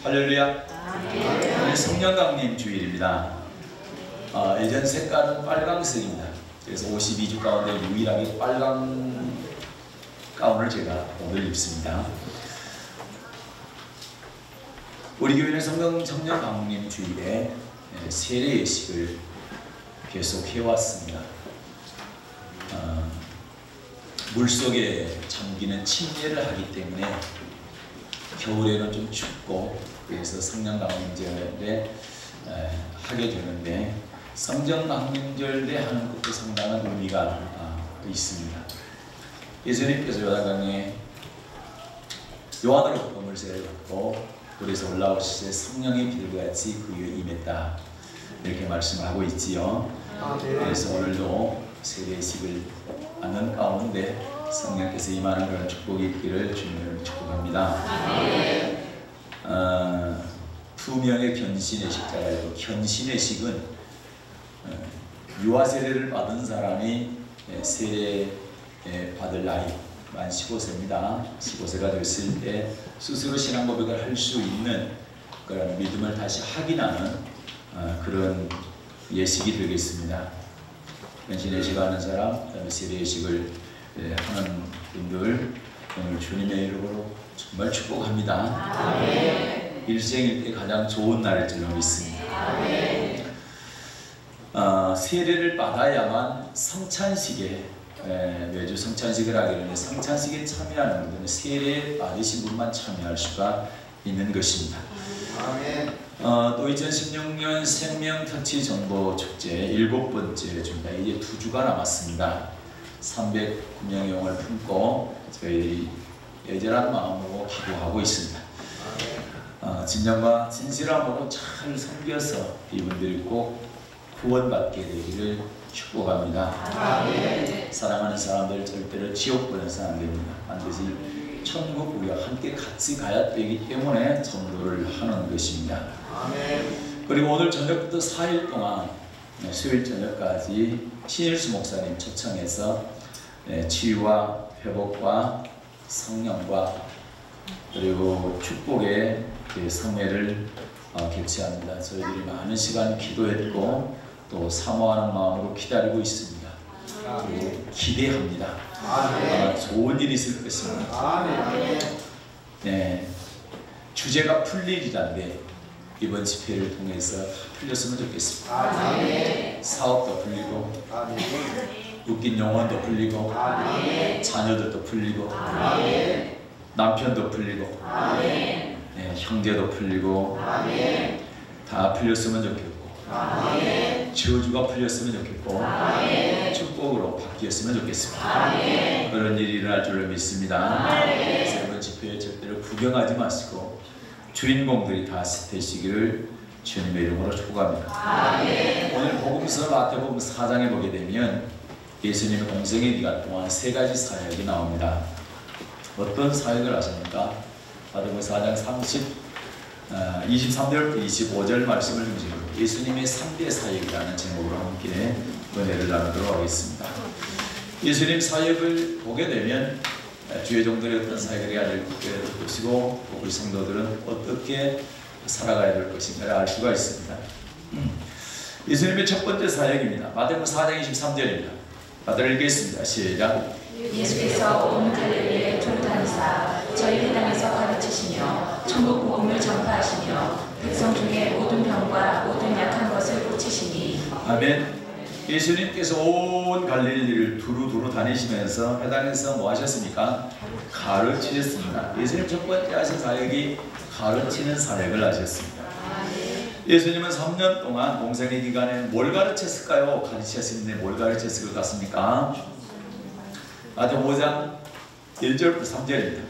할렐루야. 오늘 성령 강림 주일입니다. 예전 색깔은 빨강색입니다. 그래서 52주 가운데 유일하게 빨강 가운을 제가 오늘 입습니다. 우리 교회는 성령 강림 주일에 세례 예식을 계속 해왔습니다. 물속에 잠기는 침례를 하기 때문에 겨울에는 좀 춥고 그래서 성령 강림절에 하게 되는데 성령 강림절 때 하는 것도 상당한 의미가 있습니다. 예수님께서 요단강에 요한으로부터 물세를 받고 물에서 올라오실 때 성령의 비둘기같이 그 위에 임했다 이렇게 말씀하고 있지요. 그래서 오늘도 세례식을 하는 가운데 성령께서 임하는 그런 축복이 있기를 주님을 축복합니다. 두 명의 견신의 식자가 있고, 견신의 식은 유아 세례를 받은 사람이 세례 받을 나이 만 15세입니다. 15세가 됐을 때 스스로 신앙 고백을 할 수 있는 그런 믿음을 다시 확인하는 그런 예식이 되겠습니다. 견신 예식을 하는 사람, 그다음에 세례 예식을 하는 분들 오늘 주님의 이름으로 정말 축복합니다. 일생일 때 가장 좋은 날일 줄로 믿습니다. 세례를 받아야만 성찬식에 매주 성찬식을 하게 되는데 성찬식에 참여하는 분들은 세례 받으신 분만 참여할 수가 있는 것입니다. 또 2016년 생명터치 정보 축제 7번째 주입니다. 이제 2주가 남았습니다. 309명의 영을 품고 저희들이 애절한 마음으로 기도하고 있습니다. 진정과 진실함으로 잘 섬겨서 이분들이 꼭 구원받게 되기를 축복합니다. 사랑하는 사람들 절대로 지옥 보낸 사람 됩니다. 반드시 천국 우리와 함께 같이 가야 되기 때문에 전도를 하는 것입니다. 그리고 오늘 저녁부터 4일 동안 수요일 저녁까지 신일수 목사님 초청해서 치유와 회복과 성령과 그리고 축복의 성회를 개최합니다. 저희들이 많은 시간 기도했고 또 사모하는 마음으로 기다리고 있습니다. 그리고 기대합니다. 좋은 일이 있을 것입니다. 주제가 풀릴이란데 이번 집회를 통해서 풀렸으면 좋겠습니다. 사업도 풀리고 웃긴 영혼도 풀리고 자녀들도 풀리고 남편도 풀리고 형제도 풀리고 다 풀렸으면 좋겠고 저주가 풀렸으면 좋겠고 축복으로 바뀌었으면 좋겠습니다. 그런 일이 일어날 줄로 믿습니다. 그래서 이번 집회에 절대로 구경하지 마시고 주인공들이 다 되시기를 주님의 이름으로 축복합니다. 오늘 복음서 마태복음 4장에 보게 되면 예수님의 공생의 기간 동안 3가지 사역이 나옵니다. 어떤 사역을 하십니까? 마태복음 4장 23절부터 25절 말씀을 중심으로 예수님의 3대 사역이라는 제목으로 함께 은혜를 나누도록 하겠습니다. 예수님 사역을 보게 되면 주의 종들이 어떤 사역을 해야 될 것이고 우리 성도들은 어떻게 살아가야 될 것인가를 알 수가 있습니다. 예수님의 첫 번째 사역입니다. 마태복음 4장 23절입니다. 다들 읽겠습니다. 시작. 예수께서 온 갈릴리에 두루 다니사 저희 회당에서 가르치시며 천국 복음을 전파하시며 백성 중에 모든 병과 모든 약한 것을 고치시니. 아멘. 예수님께서 온 갈릴리를 두루 다니시면서 회당에서 뭐 하셨습니까? 가르치셨습니다. 예수님 첫 번째 하신 사역이 가르치는 사역을 하셨습니다. 예수님은 3년 동안 공생의 기간에 뭘 가르쳤을까요? 가르치셨는데 뭘 가르쳤을 것 같습니까? 마태복음 5장 1절부터 3절입니다.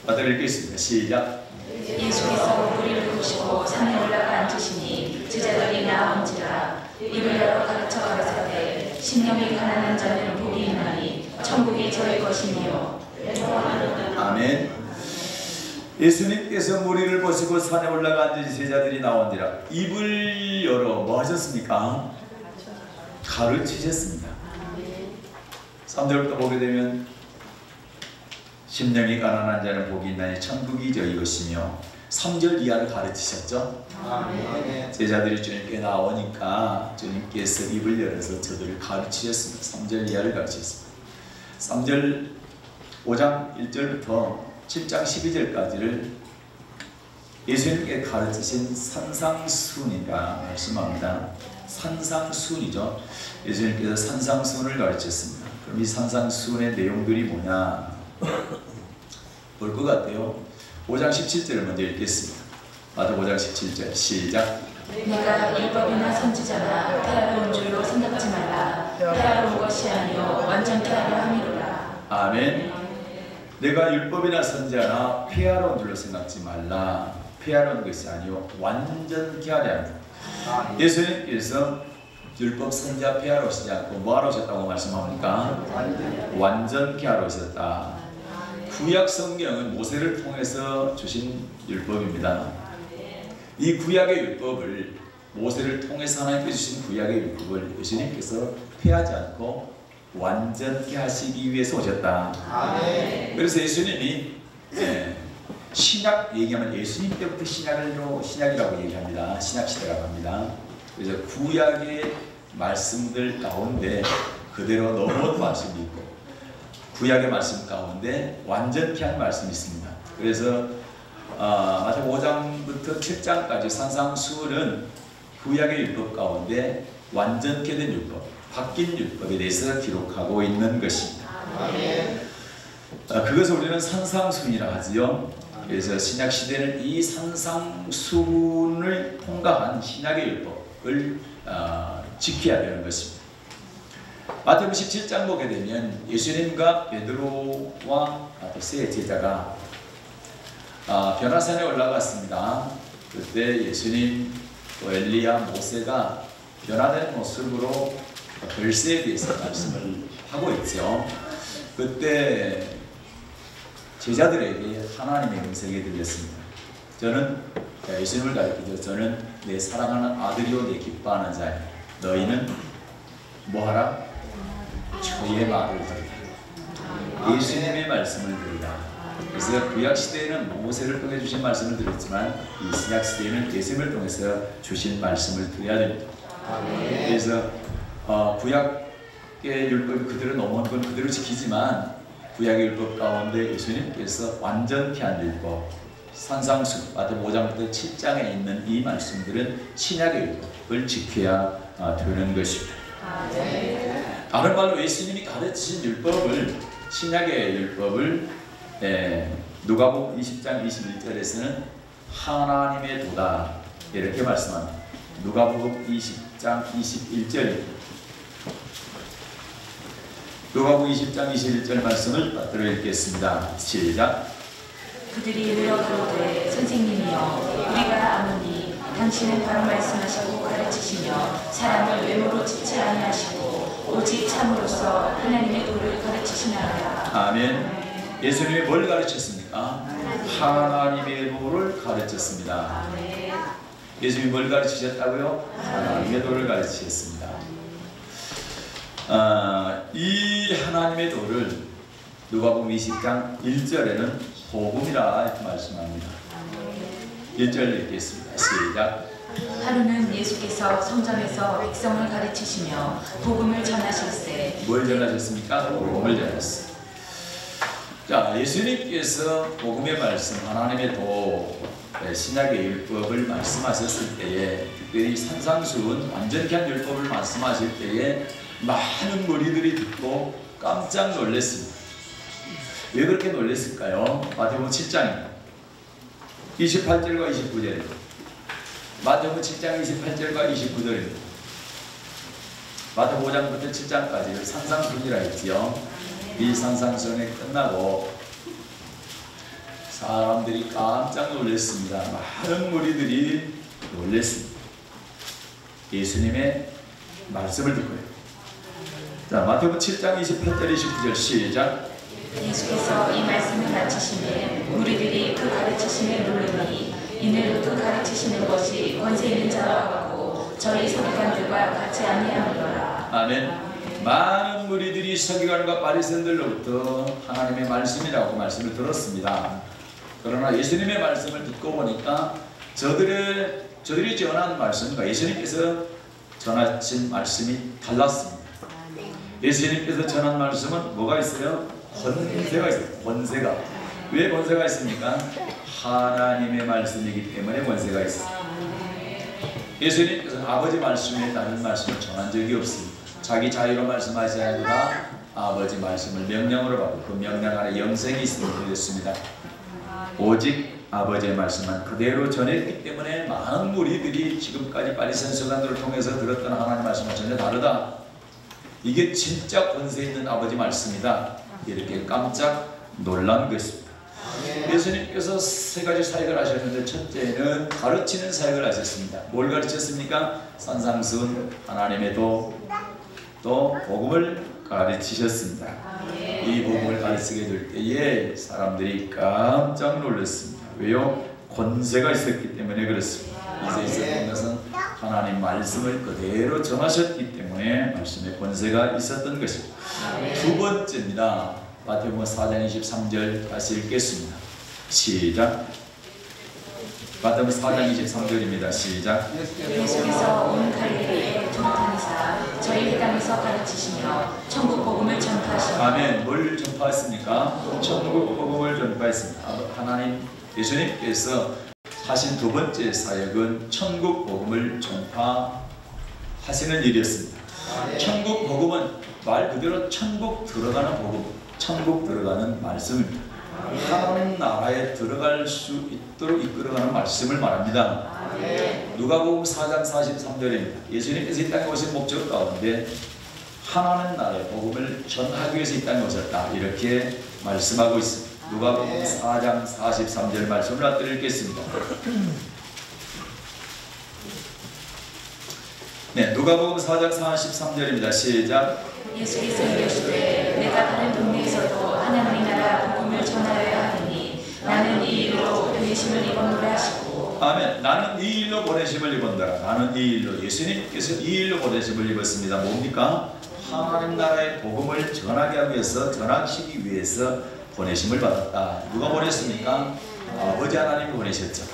다들 읽겠습니다. 시작. 예수께서 무리를 두시고 산에 올라가 앉으시니 제자들이 나온지라 입을 열어 가르쳐 가라사대 심령이 가난한 자는 복이 있나니 천국이 저의 것이니요. 아멘. 예수님께서 무리를 보시고 산에 올라가 앉으신 제자들이 나온지라 입을 열어 뭐 하셨습니까? 가르치셨습니다. 3절부터 보게 되면 심령이 가난한 자는 복이 있나니 천국이 저희 것이며 3절 이하를 가르치셨죠. 제자들이 주님께 나오니까 주님께서 입을 열어서 저들을 가르치셨습니다. 3절 이하를 가르치셨습니다. 5장 1절부터 7장 12절까지를 예수님께 가르치신 산상수훈이라 말씀합니다. 산상수훈이죠. 예수님께서 산상수훈을 가르쳤습니다. 그럼 이 산상수훈의 내용들이 뭐냐 볼 것 같아요. 5장 17절을 먼저 읽겠습니다. 마태복음 5장 17절 시작. 내가 율법이나 선지자나 폐하러 온 줄로 생각지 말라. 폐하러 온 것이 아니요 완전케 하려 함이로라. 아멘. 내가 율법이나 선지자나 폐하러 온 줄로 생각지 말라. 폐하러 온 것이 아니요 완전케 하려 함이로라. 예수님께서 율법 선지자 폐하러 오시지 않고 뭐하러 오셨다고 말씀합니까? 완전케 하러 오셨다. 구약 성경은 모세를 통해서 주신 율법입니다. 이 구약의 율법을 모세를 통해서 하나님께 주신 구약의 율법을 예수님께서 폐하지 않고 완전케 하시기 위해서 오셨다. 그래서 예수님이 신약 얘기하면 예수님 때부터 신약이라고 얘기합니다. 신약시대라고 합니다. 그래서 구약의 말씀들 가운데 그대로 넘어온 말씀이 있고 구약의 말씀 가운데 완전케 한 말씀이 있습니다. 그래서 마태복음 5장부터 7장까지 산상수훈은 구약의 율법 가운데 완전케 된 율법, 바뀐 율법에 대해서 기록하고 있는 것입니다. 그것을 우리는 산상수훈이라 하지요. 그래서 신약시대는 이 산상수훈을 통과한 신약의 율법을 지켜야 되는 것입니다. 마태복음 17장 보게 되면 예수님과 베드로와 또 세 제자가 변화산에 올라갔습니다. 그때 예수님 또 엘리야 모세가 변화된 모습으로 별세에 대해서 말씀을 하고 있죠. 그때 제자들에게 하나님의 음성이 들렸습니다. 저는 예수님을 가리키죠. 저는 내 사랑하는 아들이요 내 기뻐하는 자야. 너희는 뭐하라? 저의 말을 들으라. 예수님의 말씀을 들으라. 그래서 구약시대에는 모세를 통해 주신 말씀을 들었지만 이 신약시대에는 예수님을 통해서 주신 말씀을 들어야 됩니다. 그래서 구약의 율법이 그대로 넘어온 건 그대로 지키지만 구약의 율법 가운데 예수님께서 완전케 한 율법 산상수 마태복음 5장부터 7장에 있는 이 말씀들은 신약의 율법을 지켜야 되는 것입니다. 다른 말로 예수님이 가르치신 율법을 신약의 율법을 누가복음 20장 21절에서는 하나님의 도다 이렇게 말씀합니다. 누가복음 20장 21절입니다. 누가복음 20장 21절 말씀을 받들어 읽겠습니다. 시작. 그들이 물어 그러되 선생님이여 우리가 아노니 당신은 바로 말씀하시고 가르치시며 사람을 외모로 짓지 아니하시고 오직 참으로서 하나님의 도를 가르치시나이다. 아멘. 예수님이 뭘 가르쳤습니까? 하나님의 도를 가르쳤습니다. 예수님이 뭘 가르치셨다고요? 하나님의 도를 가르치셨습니다. 이 하나님의 도를 누가복음 20장 1절에는 복음이라 이렇게 말씀합니다. 1절 읽겠습니다. 시작. 하루는 예수께서 성전에서 백성을 가르치시며 복음을 전하실세. 뭘 전하셨습니까? 복음을 전하셨어요. 자, 예수님께서 복음의 말씀, 하나님의 도, 신약의 율법을 말씀하셨을 때에 특별히 산상수훈, 완전케 한 율법을 말씀하실 때에 많은 무리들이 듣고 깜짝 놀랐습니다. 왜 그렇게 놀랐을까요? 마태복음 7장입니다. 28절과 29절입니다. 마태복음 7장 28절과 29절입니다. 마태복음 5장부터 7장까지 산상수훈이라 했지요. 이 산상수훈이 끝나고 사람들이 깜짝 놀랐습니다. 많은 무리들이 놀랐습니다. 예수님의 말씀을 듣고요. 자, 마태복음 7장 28절 29절 시작. 예수께서 이 말씀을 마치시매 무리들이 그 가르치심에 놀라니 이는 그 가르치시는 것이 권세 있는 자라고 하고 저희 서기관들과 같이 아니하노라. 아멘. 많은 무리들이 서기관과 바리새인들로부터 하나님의 말씀이라고 말씀을 들었습니다. 그러나 예수님의 말씀을 듣고 보니까 저들이 전한 말씀과 예수님께서 전하신 말씀이 달랐습니다. 예수님께서 전한 말씀은 뭐가 있어요? 권세가 있어요. 권세가. 왜 권세가 있습니까? 하나님의 말씀이기 때문에 권세가 있어요. 예수님께서는 아버지 말씀에 다른 말씀을 전한 적이 없습니다. 자기 자유로 말씀하지 않으나 아버지 말씀을 명령으로 받고 그 명령 안에 영생이 있음을 믿었습니다. 오직 아버지의 말씀만 그대로 전했기 때문에 많은 무리들이 지금까지 바리새인 서기관들을 통해서 들었던 하나님의 말씀과 전혀 다르다. 이게 진짜 권세 있는 아버지 말씀이다. 이렇게 깜짝 놀란 것입니다. 예수님께서 세 가지 사역을 하셨는데 첫째는 가르치는 사역을 하셨습니다. 뭘 가르쳤습니까? 산상수훈, 하나님의 도, 또 복음을 가르치셨습니다. 이 복음을 가르치게 될 때에 사람들이 깜짝 놀랐습니다. 왜요? 권세가 있었기 때문에 그렇습니다. 이제 있었던 것은 하나님 말씀을 그대로 전하셨기 때문에 말씀에 권세가 있었던 것입니다. 두 번째입니다. 마태복음 4장 23절 다시 읽겠습니다. 시작. 마태복음 4장 23절입니다. 시작. 예수께서 온 갈릴리에 두루 다니사 저희 회당에서 가르치시며 천국 복음을 전파하시며. 아멘. 뭘 전파했습니까? 천국 복음을 전파했습니다. 하나님 예수님께서 하신 두 번째 사역은 천국 복음을 전파하시는 일이었습니다. 천국 복음은 말 그대로 천국 들어가는 복음, 천국 들어가는 말씀입니다. 하나님 나라에 들어갈 수 있도록 이끌어가는 말씀을 말합니다. 누가복음 4장 43절입니다. 예수님께서 이 땅에 오신 목적 가운데 하나님 나라의 복음을 전하기 위해서 이 땅에 오셨다. 이렇게 말씀하고 있습니다. 누가복음 4장 43절 말씀을 다 읽겠습니다. 네, 누가복음 4장 43절입니다. 시작. 예수께서 이르시되 내가 다른 동네에서도 하나님의 나라 복음을 전하여야 하니 나는 이 일로 보내심을 입었노라 하시고. 아멘. 나는 이 일로 보내심을 입었노라. 나는 이 일로, 예수님께서 이 일로 보내심을 입었습니다. 뭡니까? 하나님 나라의 복음을 전하기 위해서, 전하시기 위해서 보내심을 받았다. 누가 보냈습니까? 아버지 하나님이 보내셨죠.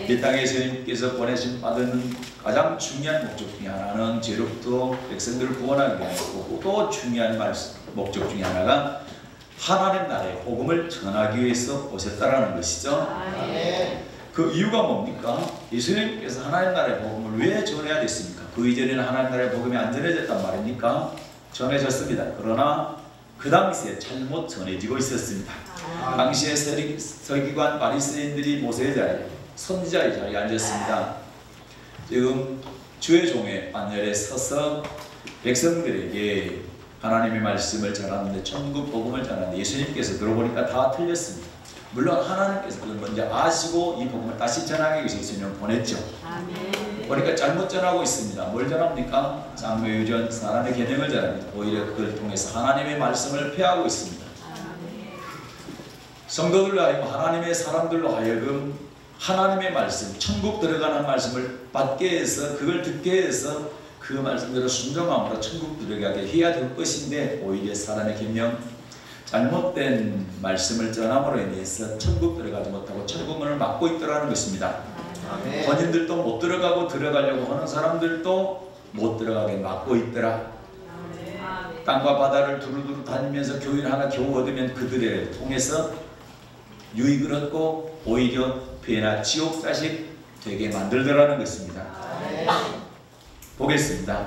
이 땅에 예수님께서 보내심 받은 가장 중요한 목적 중에 하나는 죄로부터 백성들을 구원하기 위하고, 또 중요한 목적 중에 하나가 하나님 나라의 복음을 전하기 위해서 오셨다라는 것이죠. 그 이유가 뭡니까? 예수님께서 하나님 나라의 복음을 왜 전해야 됐습니까? 그 이전에는 하나님 나라의 복음이 안 전해졌단 말입니까? 전해졌습니다. 그러나 그 당시에 잘못 전해지고 있었습니다. 당시에 서기관 바리새인들이 모세의 자리에, 선지자의 자리에 앉았습니다. 지금 주의 종의 반열에 서서 백성들에게 하나님의 말씀을 전하는데, 천국 복음을 전하는데 예수님께서 들어보니까 다 틀렸습니다. 물론 하나님께서 그걸 먼저 아시고 이 복음을 다시 전하기 위해서 예수님을 보냈죠. 그러니까 잘못 전하고 있습니다. 뭘 전합니까? 장묘유전, 사람의 계명을 전합니다. 오히려 그걸 통해서 하나님의 말씀을 폐하고 있습니다. 성도들로 하여금, 하나님의 사람들로 하여금 하나님의 말씀, 천국 들어가는 말씀을 받게 해서, 그걸 듣게 해서 그 말씀대로 순종함으로 천국 들어가게 해야 될 것인데, 오히려 사람의 계명, 잘못된 말씀을 전함으로 인해서 천국 들어가지 못하고 천국문을 막고 있더라는 것입니다. 본인들도 못 들어가고 들어가려고 하는 사람들도 못 들어가게 막고 있더라. 땅과 바다를 두루두루 다니면서 교훈 하나 겨우 얻으면 그들을 통해서 유익을 얻고 오히려 배나 지옥 자식 되게 만들더라는 것입니다. 보겠습니다.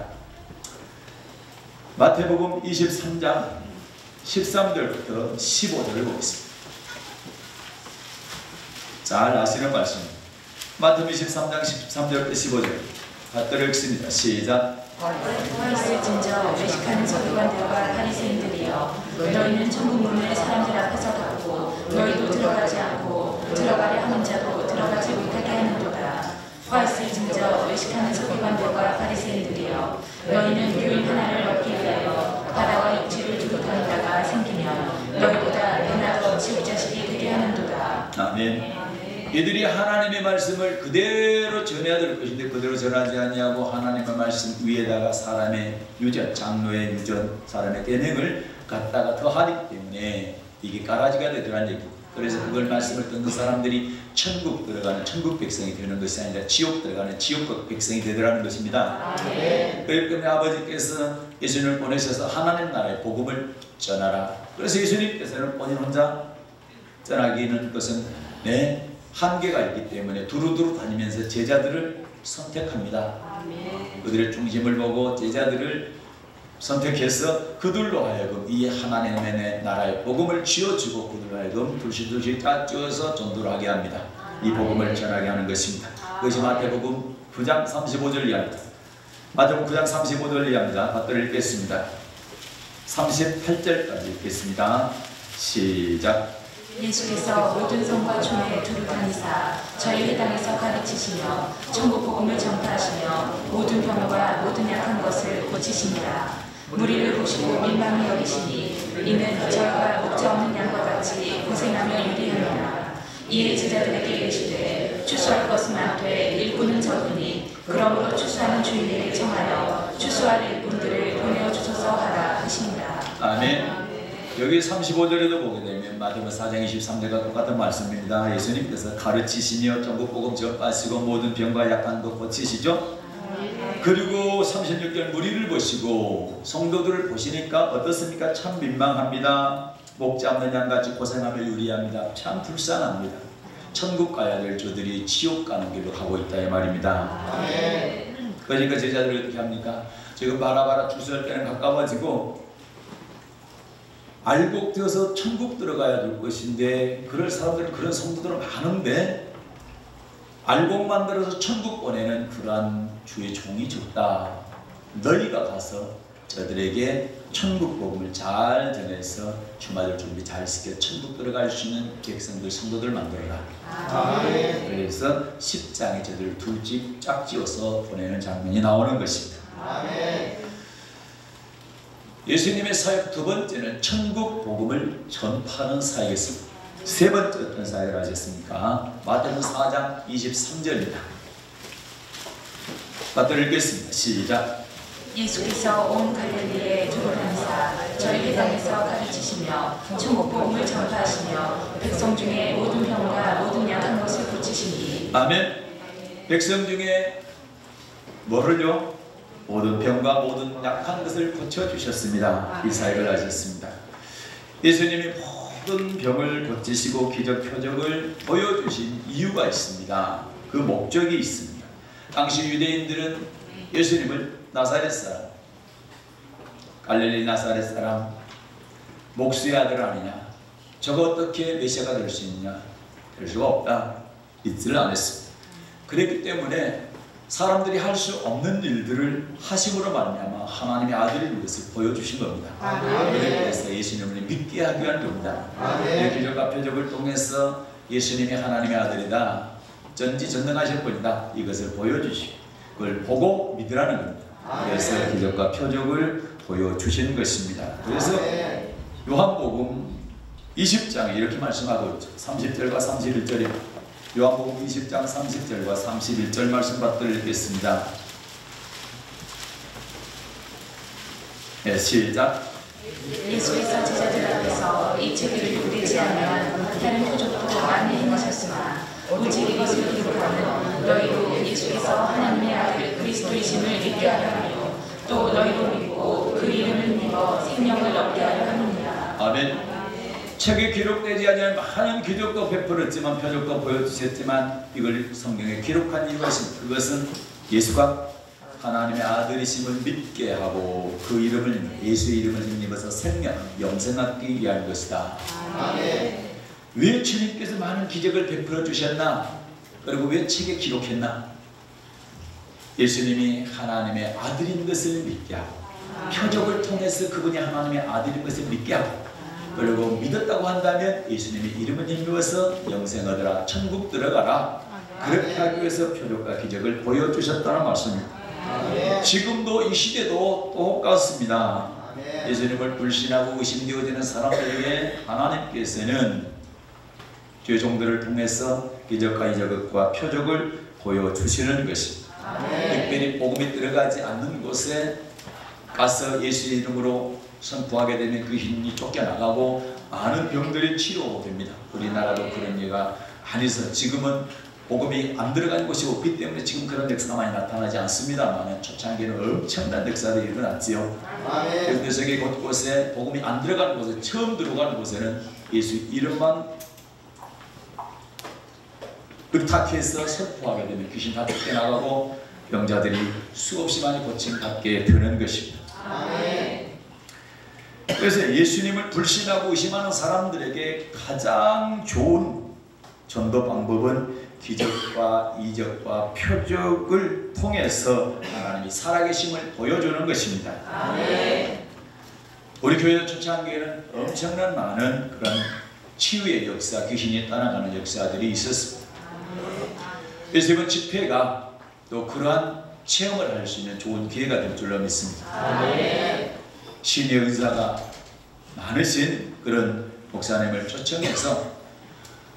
마태복음 23장 13절부터 15절을 보겠습니다. 잘 아시는 말씀입니다. 마태복음 23장 13절부터 15절 받들어 읽습니다. 시작. 있을진저 외식하는 서기관들과 바리새인들이여, 너희는 천국 문을 사람들 앞에서 닫고 너희도 들어가지 않고 들어가려 하는 자도 들어가지 못하게 하는도다. 화 있을진저 외식하는 서기관들과 바리새인들이여, 너희는 교인 하나를 얻기 위하여 바다와 육지를 두루 다니다가 생기면 너희보다 내나 더 지옥자식이 되게 하는도다. 아멘. 이들이 하나님의 말씀을 그대로 전해야 될 것인데 그대로 전하지 아니하고 하나님의 말씀 위에다가 사람의 유전, 장로의 유전, 사람의 계명을 갖다가 더하기 때문에 이게 가라지가 되더라는 얘기입니다. 그래서 그걸 말씀을 듣는 사람들이 천국 들어가는 천국 백성이 되는 것이 아니라 지옥 들어가는 지옥 백성이 되더라는 것입니다. 그렇기 때문에 아버지께서 예수님을 보내셔서 하나님 나라의 복음을 전하라. 그래서 예수님께서는 본인 혼자 전하기는 것은 한계가 있기 때문에 두루두루 다니면서 제자들을 선택합니다. 그들의 중심을 보고 제자들을 선택해서 그들로 하여금 이 하나님의 나라의 복음을 쥐어주고 그들로 하여금 둘씩 짝지어서 전도를 하게 합니다. 이 복음을 전하게 하는 것입니다. 그것이 마태복음 9장 35절 이하입니다. 마태복음 9장 35절 이하입니다. 받들어 읽겠습니다. 38절까지 읽겠습니다. 시작. 예수께서 모든 성과 촌에 두루 다니사 저희 회당에서 가르치시며 천국 복음을 전파하시며 모든 병과 모든 약한 것을 고치시니라. 무리를 보시고 민망히 여기시니 이는 저희가 목자 없는 양과 같이 고생하며 유리하니라. 이에 제자들에게 이르시되 추수할 것은 많되 일꾼은 적으니 그러므로 추수하는 주인에게 청하여 추수할 일꾼들을 보내어주소서 하라 하시니라. 아멘. 여기 35절에도 보게 되면 마태복음 4장 23절과 똑같은 말씀입니다. 예수님께서 가르치시며 전국 복음 전파하시고 모든 병과 약한 것 고치시죠. 그리고 36절 무리를 보시고 성도들을 보시니까 어떻습니까? 참 민망합니다. 목자 없는 양같이 고생하며 유리합니다. 참 불쌍합니다. 천국 가야 될 저들이 지옥 가는 길로 가고 있다 이 말입니다. 그러니까 제자들이 어떻게 합니까? 지금 바라바라 추수할 때는 가까워지고 알곡되어서 천국 들어가야 될 것인데 그럴 사람들은 그런 성도들은 많은데 알곡 만들어서 천국 보내는 그러한 주의 종이 적다. 너희가 가서 저들에게 천국 복음을 잘 전해서 주말을 준비 잘 시켜 천국 들어갈 수 있는 백성들 성도들 만들어라. 그래서 10장에 저들을 둘씩 짝지어서 보내는 장면이 나오는 것입니다. 예수님의 사역 두 번째는 천국 복음을 전파하는 사역이었습니다. 세 번째 어떤 사역을 하셨습니까? 마태복음 4장 23절입니다. 받들어 읽겠습니다. 시작. 예수께서 온 갈릴리에 두루 다니사 저희 회당에서 가르치시며 천국 복음을 전파하시며 백성 중에 모든 병과 모든 약한 것을 고치시니. 아멘. 백성 중에 뭐를요? 모든 병과 모든 약한 것을 고쳐주셨습니다. 이 사역을 하셨습니다. 예수님이 모든 병을 고치시고 기적 표적을 보여주신 이유가 있습니다. 그 목적이 있습니다. 당시 유대인들은 예수님을 나사렛 사람, 갈릴리 나사렛 사람, 목수의 아들 아니냐, 저거 어떻게 메시아가 될 수 있느냐, 될 수가 없다, 믿지를 않았습니다. 그렇기 때문에 사람들이 할 수 없는 일들을 하심으로 말미암아 하나님의 아들인 것을 보여주신 겁니다. 그래서 예수님을 믿게 하기 위한 겁니다. 기적과 표적을 통해서 예수님이 하나님의 아들이다, 전지전능하실 분이다, 이것을 보여주시고 그걸 보고 믿으라는 겁니다. 그래서 기적과 표적을 보여주신 것입니다. 그래서 요한복음 20장에 이렇게 말씀하고 있죠. 30절과 31절입니다. 요한복음 20장 30절과 31절 말씀 받들어 읽겠습니다. 네, 시작. 예수께서 제자들 앞에서 이 책을 읽지 아니한 다른 표적도 많이 행하셨으나 오직 이것을 기록하는 너희도 예수께서 하나님의 아들 그리스도이심을 믿게 하려 하며 또 너희도 믿고 그 이름을 믿어 생명을 얻게 하려 함이니라. 아멘. 책에 기록되지 않은 많은 기적도 베풀었지만 표적도 보여주셨지만 이걸 성경에 기록한 이유가 있습니다. 그것은 예수가 하나님의 아들이심을 믿게 하고 그 이름을 예수의 이름을 힘입어서 생명, 영생 얻기 위한 것이다. 아멘. 왜 주님께서 많은 기적을 베풀어 주셨나? 그리고 왜 책에 기록했나? 예수님이 하나님의 아들인 것을 믿게 하고 표적을 통해서 그분이 하나님의 아들인 것을 믿게 하고 그리고 믿었다고 한다면 예수님의 이름을 힘입어서 영생 얻으라, 천국 들어가라, 그렇게 하기 위해서 표적과 기적을 보여주셨다는 말씀입니다. 지금도 이 시대도 똑같습니다. 예수님을 불신하고 의심되어지는 사람들에게 하나님께서는 주의 종들을 통해서 기적과 이적과 표적을 보여주시는 것입니다. 특별히 복음이 들어가지 않는 곳에 가서 예수의 이름으로 선포하게 되면 그 힘이 쫓겨나가고 많은 병들이 치료됩니다. 우리나라도 그런 예가 아니서 지금은 복음이 안 들어간 곳이 없기 때문에 지금 그런 역사가 많이 나타나지 않습니다만 초창기에는 엄청난 역사들이 일어났지요. 그런데 세계 곳곳에 복음이 안 들어가는 곳에 처음 들어가는 곳에는 예수 이름만 의탁해서 선포하게 되면 귀신 다 쫓겨나가고 병자들이 수없이 많이 고침받게 되는 것입니다. 그래서 예수님을 불신하고 의심하는 사람들에게 가장 좋은 전도 방법은 기적과 이적과 표적을 통해서 하나님이 살아계심을 보여주는 것입니다. 우리 교회 초창기에는 엄청난 많은 그런 치유의 역사, 귀신이 떠나가는 역사들이 있었습니다. 그래서 이번 집회가 또 그러한 체험을 할 수 있는 좋은 기회가 될 줄로 믿습니다. 신의 은사가 많으신 그런 목사님을 초청해서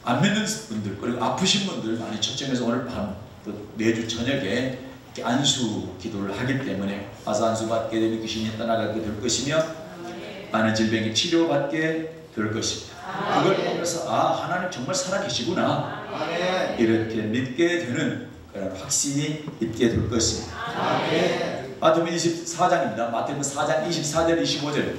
안 믿는 분들 그리고 아프신 분들 많이 초청해서 오늘 밤 또 매주 저녁에 안수 기도를 하기 때문에 와서 안수 받게 되면 귀신이 떠나가게 될 것이며 많은 질병이 치료받게 될 것입니다. 그걸 보면서 하나님 정말 살아계시구나 이렇게 믿게 되는 그런 확신이 있게 될 것입니다. 마태복음 24장입니다. 마태복음 4장 24절 25절.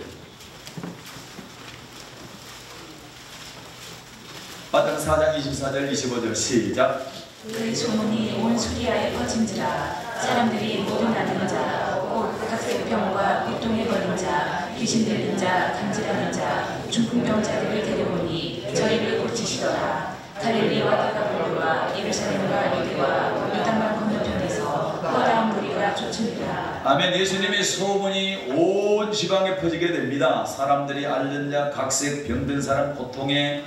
마태복음 4장 24절 25절 시작. 그 소문이 온 수리아에 퍼진지라 사람들이 모든 앓는 자, 곧 각색 병과 고통에 걸린 자, 귀신 들린 자, 간질하는 자, 중풍병자들을 데려오니 저희를 고치시더라. 갈릴리와 데가볼리와 예루살렘과 유대와 요단강 건너편에서 허다한 무리가 쫓습니다. 아멘. 예수님의 소문이 온 지방에 퍼지게 됩니다. 사람들이 앓는 자, 각색 병든 사람, 고통에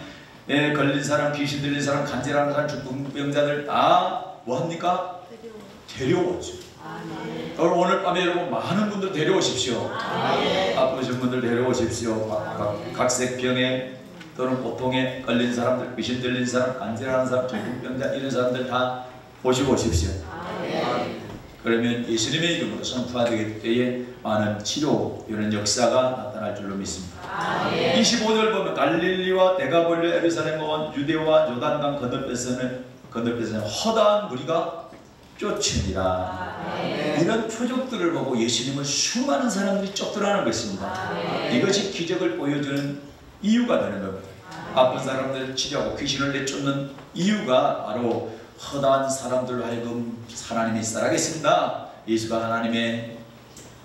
걸린 사람, 귀신 들린 사람, 간질하는 사람, 중풍병자들 다 뭐합니까? 데려오죠. 오늘 밤에 여러분 많은 분들 데려오십시오. 아프신 분들 데려오십시오. 각색 병에 또는 고통에 걸린 사람들, 귀신 들린 사람, 간질하는 사람, 중풍병자 이런 사람들 다 모시고 오십시오. 그러면 예수님의 이름으로 선포하게 때에 많은 치료 이런 역사가 나타날 줄로 믿습니다. 25절 보면 갈릴리와 데가볼리 예루살렘과 유대와 요단강 건너편에서는 허다한 무리가 쫓으니라. 이런 표적들을 보고 예수님을 수많은 사람들이 쫓더라는 것입니다. 이것이 기적을 보여주는 이유가 되는 겁니다. 아픈 사람들을 치료하고 귀신을 내쫓는 이유가 바로 허다한 사람들로 하여금 하나님이 살아계신다, 예수가 하나님의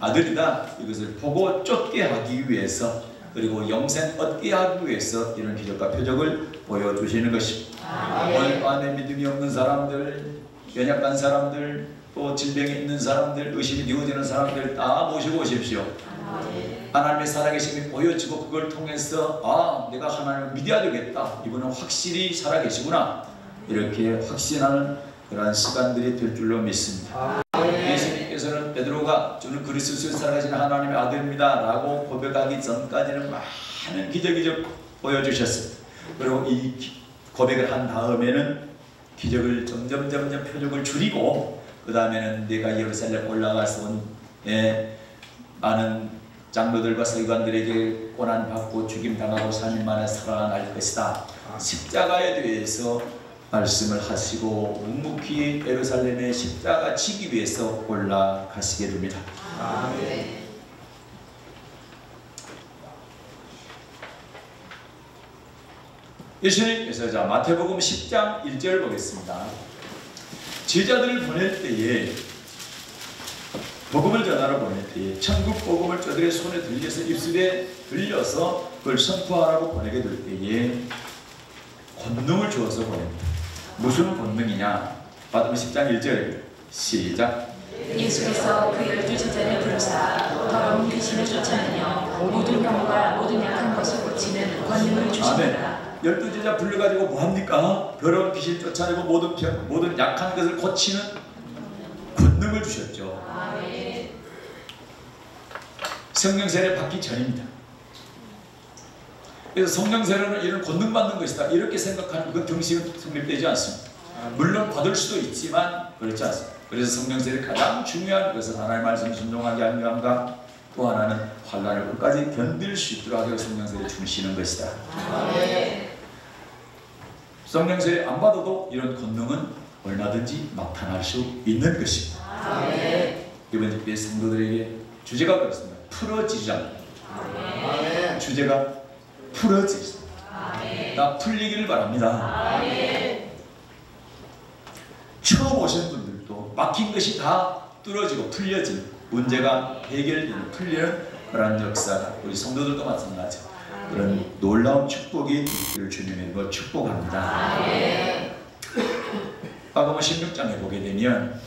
아들이다, 이것을 보고 쫓게 하기 위해서 그리고 영생 얻게 하기 위해서 이런 기적과 표적을 보여주시는 것입니다. 오늘 밤에 믿음이 없는 사람들, 연약한 사람들, 또 질병이 있는 사람들, 의심이 되어지는 사람들 다 모시고 오십시오. 하나님의 살아계심이 보여지고 그걸 통해서 내가 하나님을 믿어야 되겠다, 이분은 확실히 살아계시구나, 이렇게 확신하는 그러한 시간들이 될 줄로 믿습니다. 예수님께서는 베드로가 저는 그리스도를 살아계신 하나님의 아들입니다 라고 고백하기 전까지는 많은 기적을 보여주셨습니다. 그리고 이 고백을 한 다음에는 기적을 점점 표적을 줄이고 그 다음에는 내가 예루살렘 올라가서 많은 장로들과 서기관들에게 고난받고 죽임당하고 3일 만에 살아날 것이다, 십자가에 대해서 말씀을 하시고 묵묵히 예루살렘에 십자가 지기 위해서 올라가시게 됩니다. 예수님께서 마태복음 10장 1절 보겠습니다. 제자들을 보낼 때에, 복음을 전하러 보낼 때에 천국 복음을 저들의 손에 들려서 입술에 들려서 그걸 선포하라고 보내게 될 때에 권능을 주어서 보냅니다. 무슨 권능이냐? 마태복음 10장 1절 시작. 예수께서 그 12제자를 부르사 더러운 귀신을 쫓아내며 모든 병과 모든 약한 것을 고치는 권능을 주시니라. 12제자 불러가지고 뭐합니까? 더러운 귀신 쫓아내고 모든 병, 모든 약한 것을 고치는 권능을 주셨죠. 성령 세례 받기 전입니다. 그래서 성령 세례는 이런 권능 받는 것이다, 이렇게 생각하는 그 등식은 성립되지 않습니다. 물론 받을 수도 있지만 그렇지 않습니다. 그래서 성령 세례 가장 중요한 것은 하나님의 말씀 순종하게 하는 것과 또 하나는 환난을 끝까지 견딜 수 있도록 하게 성령세를 주시는 것이다. 성령세를 안 받아도 이런 권능은 얼마든지 나타날 수 있는 것입니다. 이번 집회 성도들에게 주제가 그렇습니다. 풀어지지 않고 주제가 풀어지지 다 풀리기를 바랍니다. 처음 오신 분들도 막힌 것이 다 뚫어지고 풀려지는 문제가 해결되는 풀리는 그런 역사가 우리 성도들도 마찬가지죠. 그런 놀라운 축복이 있기를 주님의 축복합니다. 마가복음 16장에 보게 되면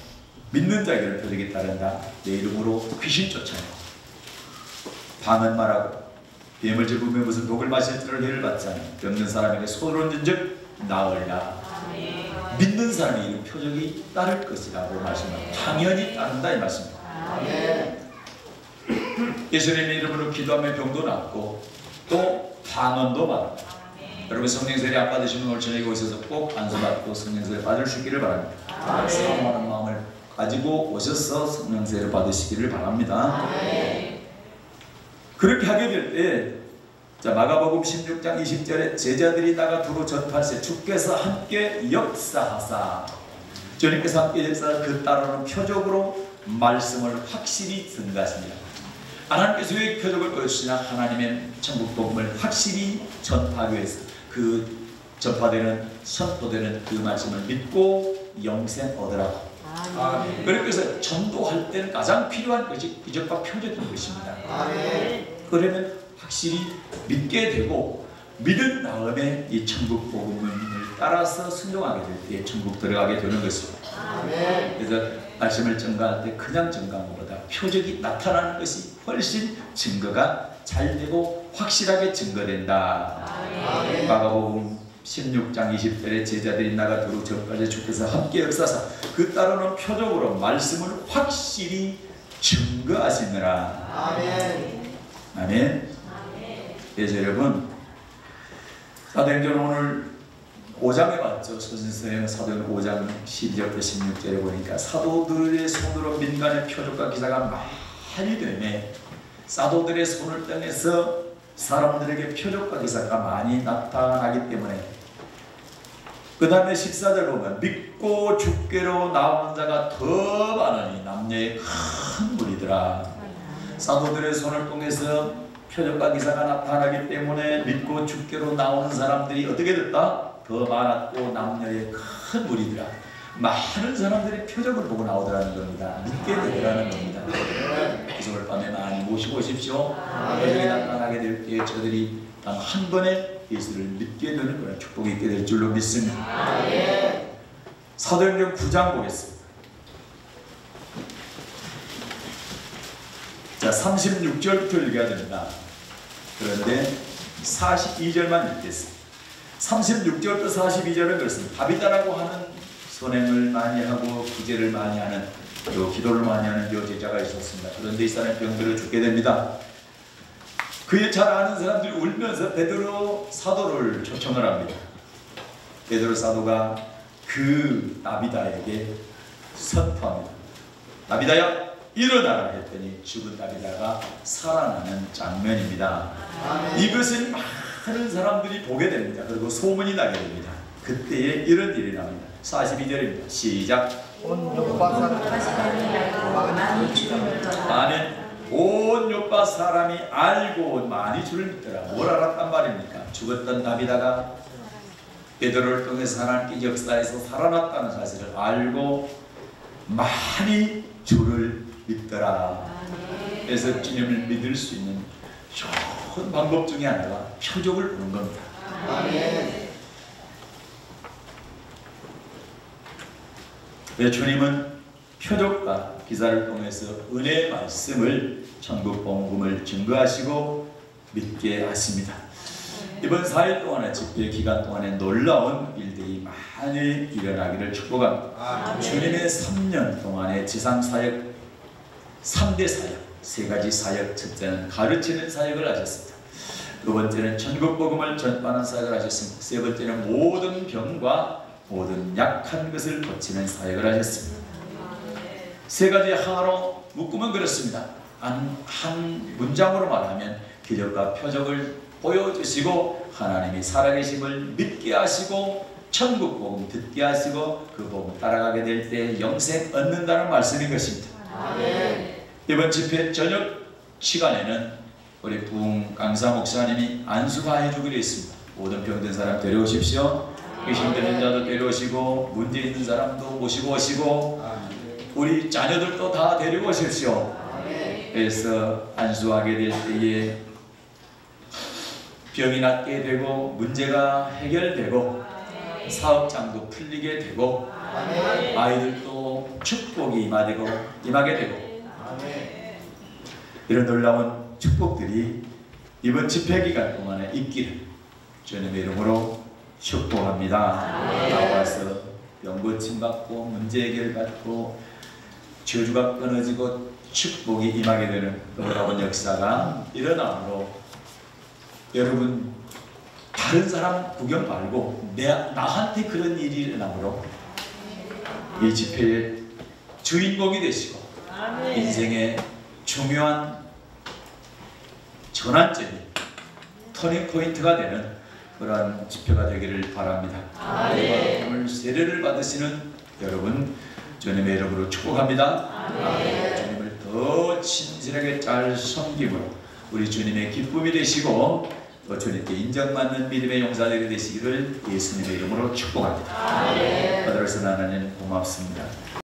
믿는 자에게는 표적이 따른다. 내 이름으로 귀신 쫓아내고 방언 말하고 뱀을 잡으며 무슨 독을 마실 줄을 해를 받지 않아 병든 사람에게 손을 얹은즉 나으리라. 믿는 사람이 이런 표적이 따를 것이라고 말씀합니다. 당연히 따른다 이 말씀입니다. 예수님의 이름으로 기도하며 병도 낫고 또 방언도 말합니다. 여러분 성령세례 안 받으시면 오늘 저녁에 오셔서 꼭 안수받고 성령세례 받을 수 있기를 바랍니다. 사랑하는 마음을 가지고 오셔서 성령세례를 받으시기를 바랍니다. 그렇게 하게 될 때 자, 마가복음 16장 20절에 제자들이 나가 두루 전파하시되 주께서 함께 역사하사 주님께서 함께 역사하사 그 따르는 표적으로 말씀을 확실히 증가하십니다. 하나님께서 왜 표적을 보여주시냐? 하나님의 천국 복음을 확실히 전파하기 위해서 그 전파되는 선포되는 그 말씀을 믿고 영생 얻으라고. 그래서 전도할 때는 가장 필요한 것이 기적과 표적인 것입니다. 그러면 확실히 믿게 되고 믿은 다음에 이 천국 복음을 따라서 순종하게 될 때 천국 들어가게 되는 것입니다. 그래서 말씀을 증거할 때 그냥 증거한 것보다 표적이 나타나는 것이 훨씬 증거가 잘 되고 확실하게 증거된다. 마가복음 16장 20절에 제자들이 나가 두루 전파하시되 주께서 함께 역사하사 그 따르는 표적으로 말씀을 확실히 증거하시느라. 아멘. 그래서 여러분 사도행전 오늘 5장에 봤죠. 서신서의 사도행전 5장 12절부터 16절에 보니까 사도들의 손으로 민간의 표적과 기사가 많이 되네. 사도들의 손을 통해서 사람들에게 표적과 기사가 많이 나타나기 때문에 그 다음에 14절 보면 믿고 주께로 나오는 자가 더 많으니 남녀의 큰 무리더라. 사도들의 손을 통해서 표적과 기사가 나타나기 때문에 믿고 주께로 나오는 사람들이 어떻게 됐다? 더 많았고 남녀의 큰 무리더라. 많은 사람들이 표적을 보고 나오더라는 겁니다. 믿게 되더라는 겁니다. 그래서 오늘 밤에 많이 모시고 오십시오. 표적이 나타나게 될 때 저들이 단 한 번에 예수를 믿게 되는 그런 축복이 있게 될 줄로 믿습니다. 사도행전 9장 보겠습니다. 자, 36절부터 읽어야 됩니다. 그런데 42절만 읽겠습니다. 36절부터 42절은 그렇습니다. 다비다라고 하는 선행을 많이 하고 구제를 많이 하는 요 기도를 많이 하는 요 제자가 있었습니다. 그런데 이 사람이 병들어 죽게 됩니다. 그의 잘 아는 사람들이 울면서 베드로 사도를 초청을 합니다. 베드로 사도가 그 다비다에게 선포합니다. 다비다야 일어나라 했더니 죽은 다비다가 살아나는 장면입니다. 이것을 많은 사람들이 보게 됩니다. 그리고 소문이 나게 됩니다. 그때에 이런 일이 납니다. 42절입니다. 시작. 아멘. 온 요파 사람이 알고 많이 주를 믿더라. 뭘 알았단 말입니까? 죽었던 다비다가 베드로를 통해서 하나님께 역사에서 살아났다는 사실을 알고 많이 주를 믿더라. 그래서 주님을 믿을 수 있는 좋은 방법 중에 하나가 표적을 보는 겁니다. 주님은 표적과 기사를 통해서 은혜의 말씀을 천국 복음을 증거하시고 믿게 하십니다. 이번 4일 동안의 집회 기간 동안에 놀라운 일들이 많이 일어나기를 축복합니다. 주님의 3년 동안의 지상 사역 3대 사역, 3가지 사역. 첫째는 가르치는 사역을 하셨습니다. 두 번째는 천국 복음을 전파하는 사역을 하셨습니다. 세 번째는 모든 병과 모든 약한 것을 고치는 사역을 하셨습니다. 3가지 하나로 묶으면 그렇습니다. 한 문장으로 말하면 기적과 표적을 보여주시고 하나님이 살아계심을 믿게 하시고 천국 복음 듣게 하시고 그 복음 따라가게 될 때 영생 얻는다는 말씀인 것입니다. 이번 집회 저녁 시간에는 우리 부흥 강사 목사님이 안수가 해주기로 했습니다. 모든 병든 사람 데려오십시오. 힘든 자도 데려오시고 문제 있는 사람도 모시고 오시고 우리 자녀들도 다 데리고 오십시오. 그래서 안수하게 될 때에 병이 낫게 되고 문제가 해결되고 사업장도 풀리게 되고 아이들도 축복이 임하게 되고 이런 놀라운 축복들이 이번 집회 기간 동안에 있기를 주님의 이름으로 축복합니다. 나와서 병 고침받고 문제 해결받고 저주가 끊어지고 축복이 임하게 되는 놀라운 역사가 일어나므로 여러분 다른 사람 구경 말고 나한테 그런 일이 일어나므로 이 집회의 주인공이 되시고 인생의 중요한 전환점이 터닝포인트가 되는 그러한 집회가 되기를 바랍니다. 오늘 세례를 받으시는 여러분 주님의 이름으로 축복합니다. 주님을 더 친실하게 잘 섬김으로 우리 주님의 기쁨이 되시고 또 주님께 인정받는 믿음의 용사들이 되시기를 예수님의 이름으로 축복합니다. 아들을 선하나님 고맙습니다.